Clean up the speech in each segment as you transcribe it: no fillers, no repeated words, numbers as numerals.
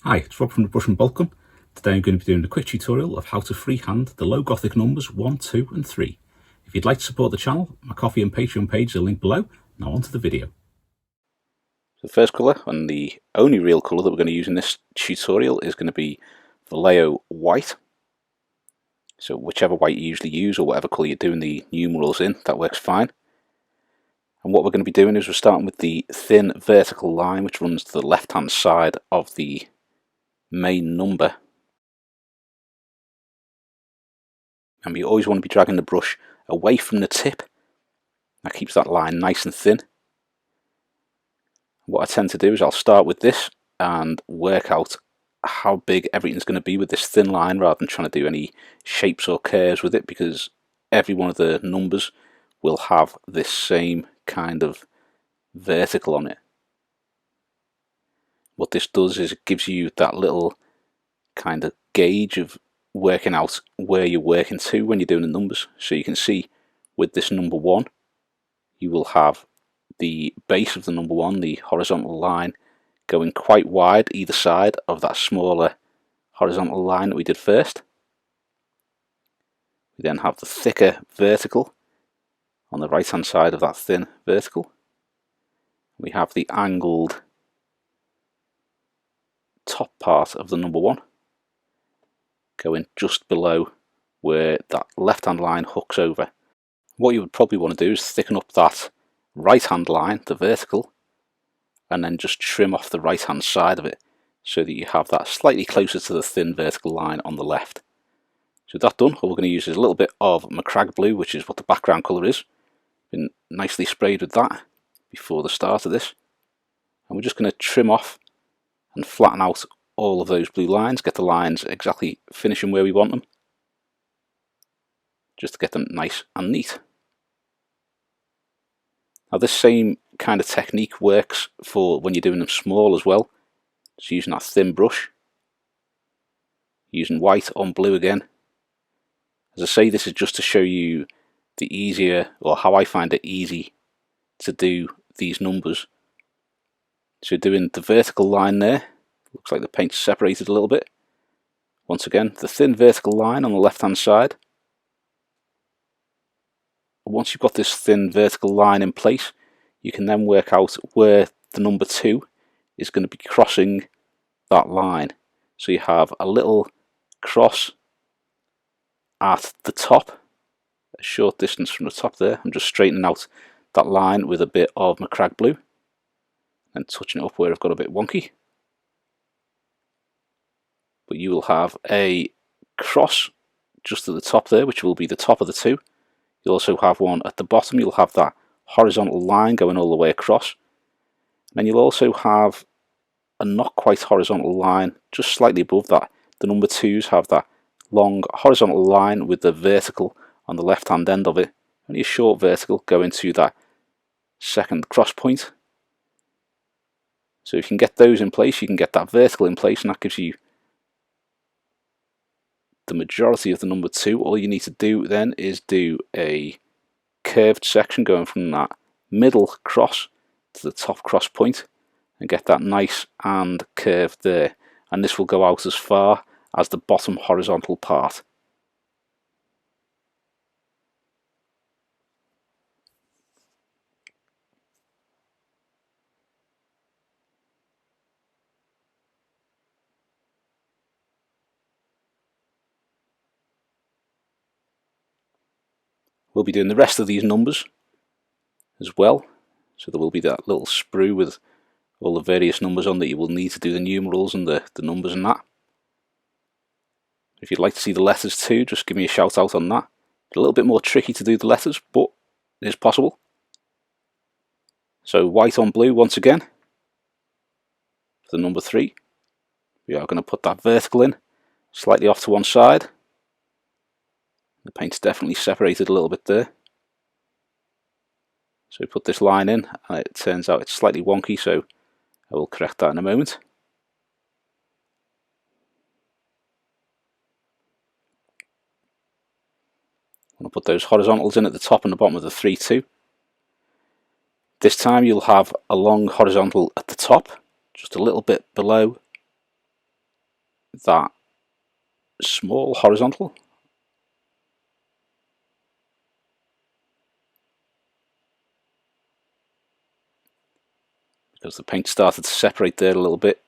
Hi, it's Rob from the Brush and Boltgun. Today I'm going to be doing a quick tutorial of how to freehand the low Gothic numbers 1, 2 and 3. If you'd like to support the channel, my Ko-fi and Patreon page are linked below. Now on to the video. The first colour, and the only real colour that we're going to use in this tutorial, is going to be Vallejo White. So whichever white you usually use, or whatever colour you're doing the numerals in, that works fine. And what we're going to be doing is we're starting with the thin vertical line which runs to the left hand side of the main number. And we always want to be dragging the brush away from the tip. That keeps that line nice and thin. What I tend to do is I'll start with this and work out how big everything's going to be with this thin line, rather than trying to do any shapes or curves with it, because every one of the numbers will have this same kind of vertical on it. What this does is it gives you that little kind of gauge of working out where you're working to when you're doing the numbers. So you can see with this number 1, you will have the base of the number 1, the horizontal line, going quite wide either side of that smaller horizontal line that we did first. We then have the thicker vertical on the right hand side of that thin vertical. We have the angled top part of the number 1 going just below where that left hand line hooks over. What you would probably want to do is thicken up that right hand line, the vertical, and then just trim off the right hand side of it so that you have that slightly closer to the thin vertical line on the left. So with that done, all we're going to use is a little bit of Macragge blue, which is what the background colour is. Been nicely sprayed with that before the start of this. And we're just going to trim off and flatten out all of those blue lines, get the lines exactly finishing where we want them, just to get them nice and neat. Now this same kind of technique works for when you're doing them small as well. Just using that thin brush, using white on blue again. As I say, this is just to show you the easier, or how I find it easy to do these numbers. So doing the vertical line there, looks like the paint's separated a little bit. Once again, the thin vertical line on the left hand side. Once you've got this thin vertical line in place, you can then work out where the number 2 is going to be crossing that line. So you have a little cross at the top, a short distance from the top there. I'm just straightening out that line with a bit of Macragge blue and touching it up where I've got a bit wonky. But you will have a cross just at the top there, which will be the top of the 2. You'll also have one at the bottom. You'll have that horizontal line going all the way across. And then you'll also have a not quite horizontal line just slightly above that. The number 2s have that long horizontal line with the vertical on the left hand end of it. Only a short vertical going to that second cross point. So if you can get those in place, you can get that vertical in place, and that gives you the majority of the number 2. All you need to do then is do a curved section going from that middle cross to the top cross point and get that nice and curved there, and this will go out as far as the bottom horizontal part. We'll be doing the rest of these numbers as well, so there will be that little sprue with all the various numbers on that you will need to do the numerals and the numbers and that. If you'd like to see the letters too, just give me a shout out on that. It's a little bit more tricky to do the letters, but it is possible. So white on blue once again for the number 3. We are going to put that vertical in, slightly off to one side. The paint's definitely separated a little bit there. So we put this line in, and it turns out it's slightly wonky, so I will correct that in a moment. I'm going to put those horizontals in at the top and the bottom of the 3, 2. This time you'll have a long horizontal at the top, just a little bit below that small horizontal. Because the paint started to separate there a little bit,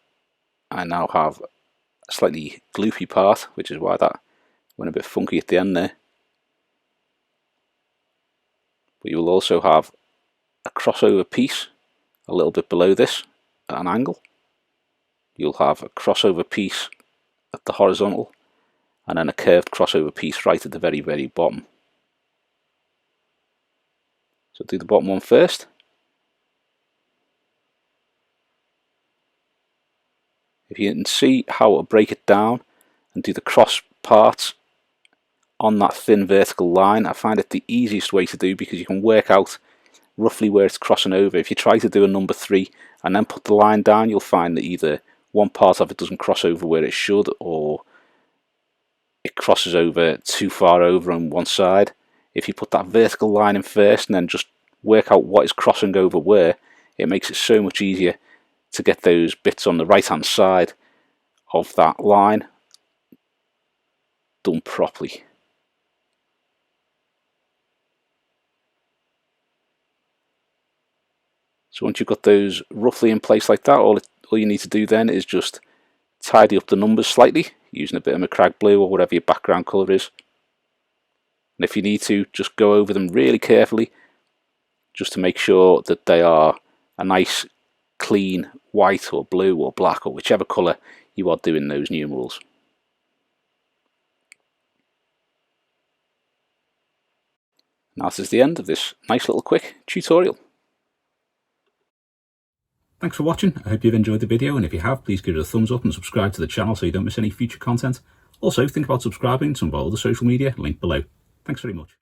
I now have a slightly gloopy part, which is why that went a bit funky at the end there. But you will also have a crossover piece a little bit below this at an angle. You'll have a crossover piece at the horizontal, and then a curved crossover piece right at the very, very bottom. So do the bottom one first. If you can see how to break it down and do the cross parts on that thin vertical line, I find it the easiest way to do, because you can work out roughly where it's crossing over. If you try to do a number 3 and then put the line down, you'll find that either one part of it doesn't cross over where it should, or it crosses over too far over on one side. If you put that vertical line in first and then just work out what is crossing over where, it makes it so much easier to get those bits on the right hand side of that line done properly. So once you've got those roughly in place like that, all you need to do then is just tidy up the numbers slightly using a bit of Macragge blue or whatever your background colour is. And if you need to, just go over them really carefully just to make sure that they are a nice clean white or blue or black or whichever colour you are doing those numerals. Now this is the end of this nice little quick tutorial. Thanks for watching. I hope you've enjoyed the video, and if you have, please give it a thumbs up and subscribe to the channel so you don't miss any future content. Also, think about subscribing to some of our other social media linked below. Thanks very much.